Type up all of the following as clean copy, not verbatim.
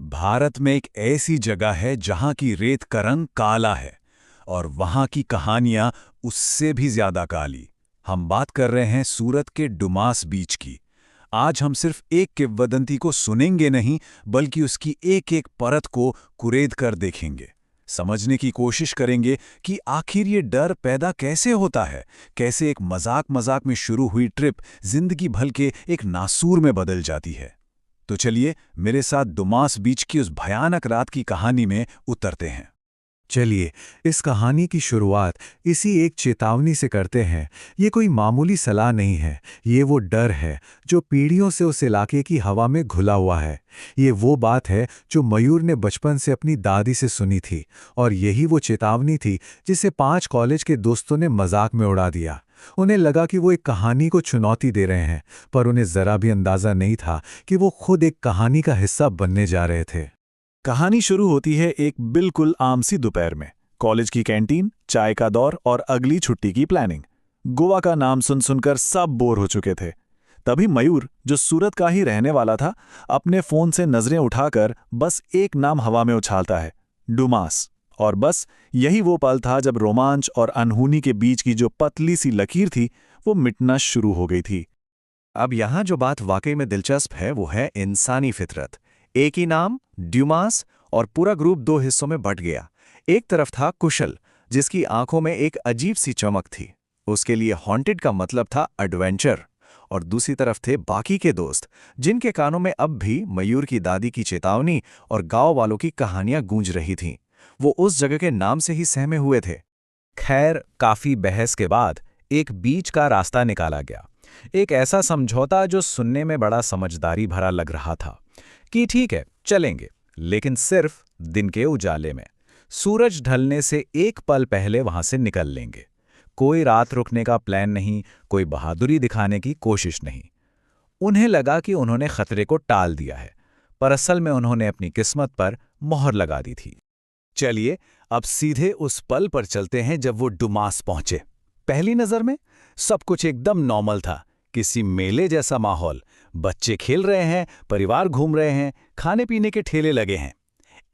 भारत में एक ऐसी जगह है जहां की रेत का रंग काला है और वहां की कहानियां उससे भी ज्यादा काली। हम बात कर रहे हैं सूरत के डुमास बीच की। आज हम सिर्फ एक किंवदंती को सुनेंगे नहीं, बल्कि उसकी एक एक परत को कुरेद कर देखेंगे। समझने की कोशिश करेंगे कि आखिर ये डर पैदा कैसे होता है, कैसे एक मजाक मजाक में शुरू हुई ट्रिप जिंदगी भर के एक नासूर में बदल जाती है। तो चलिए मेरे साथ डुमास बीच की उस भयानक रात की कहानी में उतरते हैं। चलिए, इस कहानी की शुरुआत इसी एक चेतावनी से करते हैं। ये कोई मामूली सलाह नहीं है, ये वो डर है जो पीढ़ियों से उस इलाके की हवा में घुला हुआ है। ये वो बात है जो मयूर ने बचपन से अपनी दादी से सुनी थी, और यही वो चेतावनी थी जिसे 5 कॉलेज के दोस्तों ने मजाक में उड़ा दिया। उन्हें लगा कि वो एक कहानी को चुनौती दे रहे हैं, पर उन्हें जरा भी अंदाजा नहीं था कि वो खुद एक कहानी का हिस्सा बनने जा रहे थे। कहानी शुरू होती है एक बिल्कुल आम सी दोपहर में। कॉलेज की कैंटीन, चाय का दौर और अगली छुट्टी की प्लानिंग। गोवा का नाम सुन सुनकर सब बोर हो चुके थे। तभी मयूर, जो सूरत का ही रहने वाला था, अपने फोन से नजरें उठाकर बस एक नाम हवा में उछालता है, डुमास। और बस यही वो पल था जब रोमांच और अनहोनी के बीच की जो पतली सी लकीर थी, वो मिटना शुरू हो गई थी। अब यहाँ जो बात वाकई में दिलचस्प है वो है इंसानी फितरत। एक ही नाम, ड्यूमास, और पूरा ग्रुप 2 हिस्सों में बंट गया। एक तरफ था कुशल, जिसकी आंखों में एक अजीब सी चमक थी। उसके लिए हॉन्टेड का मतलब था एडवेंचर। और दूसरी तरफ थे बाकी के दोस्त, जिनके कानों में अब भी मयूर की दादी की चेतावनी और गांव वालों की कहानियां गूंज रही थीं। वो उस जगह के नाम से ही सहमे हुए थे। खैर, काफी बहस के बाद एक बीच का रास्ता निकाला गया। एक ऐसा समझौता जो सुनने में बड़ा समझदारी भरा लग रहा था कि ठीक है, चलेंगे, लेकिन सिर्फ दिन के उजाले में। सूरज ढलने से एक पल पहले वहां से निकल लेंगे। कोई रात रुकने का प्लान नहीं, कोई बहादुरी दिखाने की कोशिश नहीं। उन्हें लगा कि उन्होंने खतरे को टाल दिया है, पर असल में उन्होंने अपनी किस्मत पर मोहर लगा दी थी। चलिए, अब सीधे उस पल पर चलते हैं जब वो डुमास पहुंचे। पहली नजर में सब कुछ एकदम नॉर्मल था। किसी मेले जैसा माहौल, बच्चे खेल रहे हैं, परिवार घूम रहे हैं, खाने पीने के ठेले लगे हैं।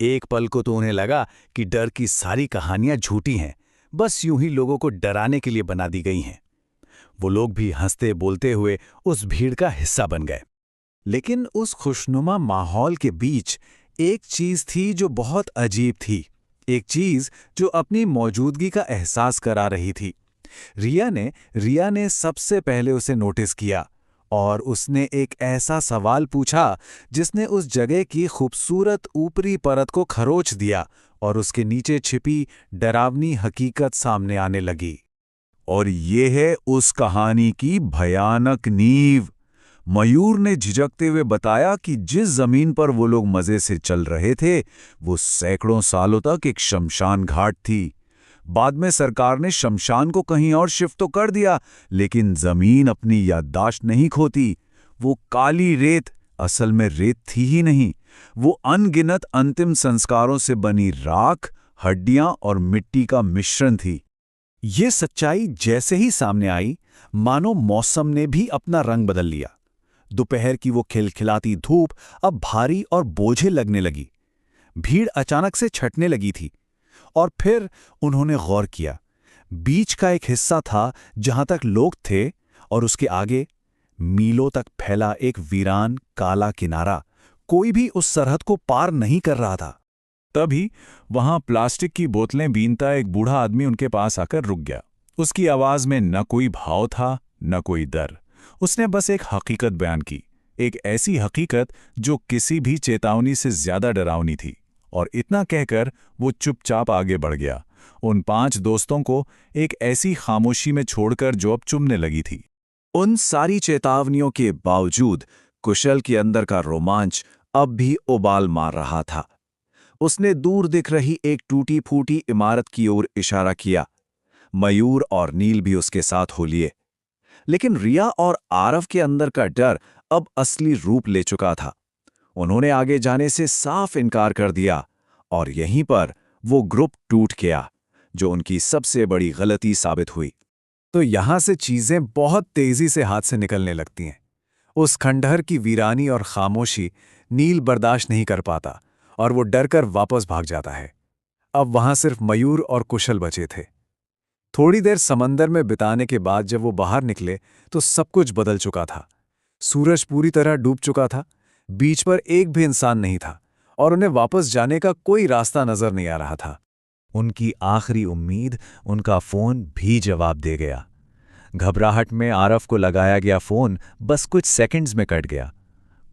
एक पल को तो उन्हें लगा कि डर की सारी कहानियां झूठी हैं, बस यूं ही लोगों को डराने के लिए बना दी गई हैं। वो लोग भी हंसते बोलते हुए उस भीड़ का हिस्सा बन गए। लेकिन उस खुशनुमा माहौल के बीच एक चीज थी जो बहुत अजीब थी। एक चीज जो अपनी मौजूदगी का एहसास करा रही थी। रिया ने सबसे पहले उसे नोटिस किया, और उसने एक ऐसा सवाल पूछा जिसने उस जगह की खूबसूरत ऊपरी परत को खरोच दिया और उसके नीचे छिपी डरावनी हकीकत सामने आने लगी। और ये है उस कहानी की भयानक नींव। मयूर ने झिझकते हुए बताया कि जिस जमीन पर वो लोग मजे से चल रहे थे, वो सैकड़ों सालों तक एक शमशान घाट थी। बाद में सरकार ने शमशान को कहीं और शिफ्ट तो कर दिया, लेकिन जमीन अपनी याददाश्त नहीं खोती। वो काली रेत असल में रेत थी ही नहीं, वो अनगिनत अंतिम संस्कारों से बनी राख, हड्डियां और मिट्टी का मिश्रण थी। ये सच्चाई जैसे ही सामने आई, मानो मौसम ने भी अपना रंग बदल लिया। दोपहर की वो खिलखिलाती धूप अब भारी और बोझे लगने लगी। भीड़ अचानक से छटने लगी थी। और फिर उन्होंने गौर किया, बीच का एक हिस्सा था जहां तक लोग थे, और उसके आगे मीलों तक फैला एक वीरान काला किनारा। कोई भी उस सरहद को पार नहीं कर रहा था। तभी वहां प्लास्टिक की बोतलें बीनता एक बूढ़ा आदमी उनके पास आकर रुक गया। उसकी आवाज में न कोई भाव था, न कोई डर। उसने बस एक हकीकत बयान की, एक ऐसी हकीकत जो किसी भी चेतावनी से ज्यादा डरावनी थी। और इतना कहकर वो चुपचाप आगे बढ़ गया, उन 5 दोस्तों को एक ऐसी खामोशी में छोड़कर जो अब चुभने लगी थी। उन सारी चेतावनियों के बावजूद कुशल के अंदर का रोमांच अब भी उबाल मार रहा था। उसने दूर दिख रही एक टूटी फूटी इमारत की ओर इशारा किया। मयूर और नील भी उसके साथ हो लिए। लेकिन रिया और आरव के अंदर का डर अब असली रूप ले चुका था। उन्होंने आगे जाने से साफ इनकार कर दिया, और यहीं पर वो ग्रुप टूट गया, जो उनकी सबसे बड़ी गलती साबित हुई। तो यहां से चीजें बहुत तेजी से हाथ से निकलने लगती हैं। उस खंडहर की वीरानी और खामोशी नील बर्दाश्त नहीं कर पाता, और वो डर कर वापस भाग जाता है। अब वहां सिर्फ मयूर और कुशल बचे थे। थोड़ी देर समंदर में बिताने के बाद जब वो बाहर निकले तो सब कुछ बदल चुका था। सूरज पूरी तरह डूब चुका था, बीच पर एक भी इंसान नहीं था और उन्हें वापस जाने का कोई रास्ता नजर नहीं आ रहा था। उनकी आखिरी उम्मीद, उनका फोन भी जवाब दे गया। घबराहट में आरफ को लगाया गया फोन बस कुछ सेकंड्स में कट गया।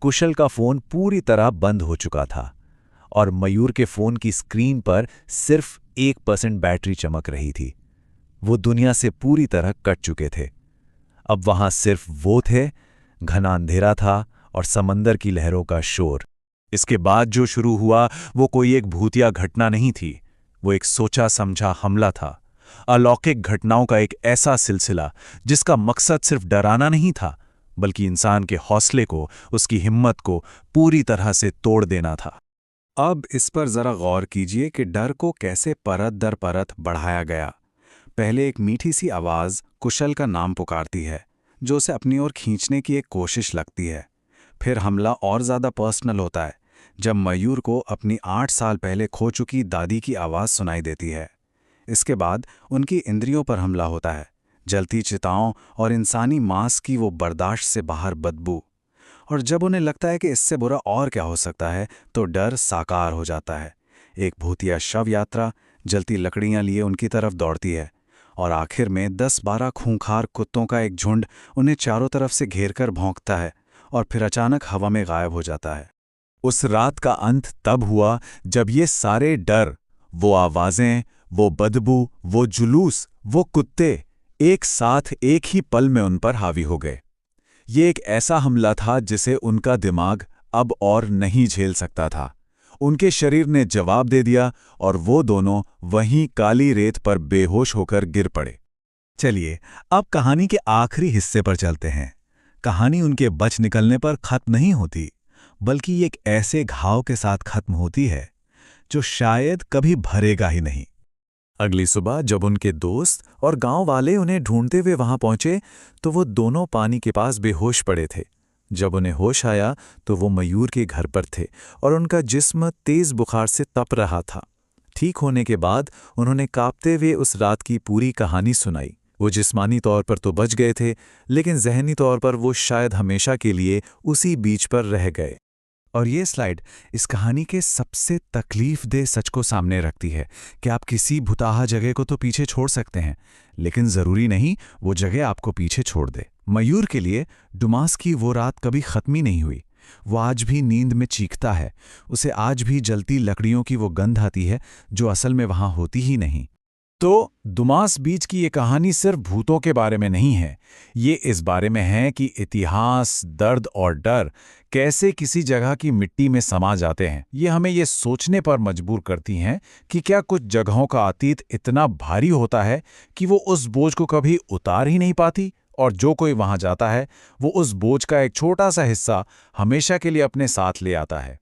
कुशल का फोन पूरी तरह बंद हो चुका था और मयूर के फोन की स्क्रीन पर सिर्फ 1% बैटरी चमक रही थी। वो दुनिया से पूरी तरह कट चुके थे। अब वहां सिर्फ वो थे, घना अंधेरा था और समंदर की लहरों का शोर। इसके बाद जो शुरू हुआ वो कोई एक भूतिया घटना नहीं थी, वो एक सोचा समझा हमला था। अलौकिक घटनाओं का एक ऐसा सिलसिला जिसका मकसद सिर्फ डराना नहीं था, बल्कि इंसान के हौसले को, उसकी हिम्मत को पूरी तरह से तोड़ देना था। अब इस पर जरा गौर कीजिए कि डर को कैसे परत दर परत बढ़ाया गया। पहले एक मीठी सी आवाज़ कुशल का नाम पुकारती है, जो उसे अपनी ओर खींचने की एक कोशिश लगती है। फिर हमला और ज़्यादा पर्सनल होता है, जब मयूर को अपनी 8 साल पहले खो चुकी दादी की आवाज़ सुनाई देती है। इसके बाद उनकी इंद्रियों पर हमला होता है, जलती चिताओं और इंसानी मांस की वो बर्दाश्त से बाहर बदबू। और जब उन्हें लगता है कि इससे बुरा और क्या हो सकता है, तो डर साकार हो जाता है। एक भूतिया शव यात्रा जलती लकड़ियां लिए उनकी तरफ दौड़ती है और आखिर में 10-12 खूंखार कुत्तों का एक झुंड उन्हें चारों तरफ से घेरकर भौंकता है और फिर अचानक हवा में गायब हो जाता है। उस रात का अंत तब हुआ जब ये सारे डर, वो आवाजें, वो बदबू, वो जुलूस, वो कुत्ते एक साथ एक ही पल में उन पर हावी हो गए। ये एक ऐसा हमला था जिसे उनका दिमाग अब और नहीं झेल सकता था। उनके शरीर ने जवाब दे दिया और वो दोनों वहीं काली रेत पर बेहोश होकर गिर पड़े। चलिए अब कहानी के आखिरी हिस्से पर चलते हैं। कहानी उनके बच निकलने पर खत्म नहीं होती, बल्कि एक ऐसे घाव के साथ खत्म होती है जो शायद कभी भरेगा ही नहीं। अगली सुबह जब उनके दोस्त और गांव वाले उन्हें ढूंढते हुए वहां पहुंचे तो वो दोनों पानी के पास बेहोश पड़े थे। जब उन्हें होश आया तो वो मयूर के घर पर थे और उनका जिस्म तेज बुखार से तप रहा था। ठीक होने के बाद उन्होंने कांपते हुए उस रात की पूरी कहानी सुनाई। वो जिस्मानी तौर पर तो बच गए थे, लेकिन ज़हनी तौर पर वो शायद हमेशा के लिए उसी बीच पर रह गए। और ये स्लाइड इस कहानी के सबसे तकलीफदेह सच को सामने रखती है कि आप किसी भुताहा जगह को तो पीछे छोड़ सकते हैं, लेकिन ज़रूरी नहीं वो जगह आपको पीछे छोड़ दे। मयूर के लिए डुमास की वो रात कभी ख़त्म ही नहीं हुई। वो आज भी नींद में चीखता है, उसे आज भी जलती लकड़ियों की वो गंध आती है जो असल में वहाँ होती ही नहीं। तो दुमास बीच की ये कहानी सिर्फ भूतों के बारे में नहीं है, ये इस बारे में है कि इतिहास, दर्द और डर कैसे किसी जगह की मिट्टी में समा जाते हैं। ये हमें ये सोचने पर मजबूर करती हैं कि क्या कुछ जगहों का अतीत इतना भारी होता है कि वो उस बोझ को कभी उतार ही नहीं पाती, और जो कोई वहां जाता है वो उस बोझ का एक छोटा सा हिस्सा हमेशा के लिए अपने साथ ले आता है।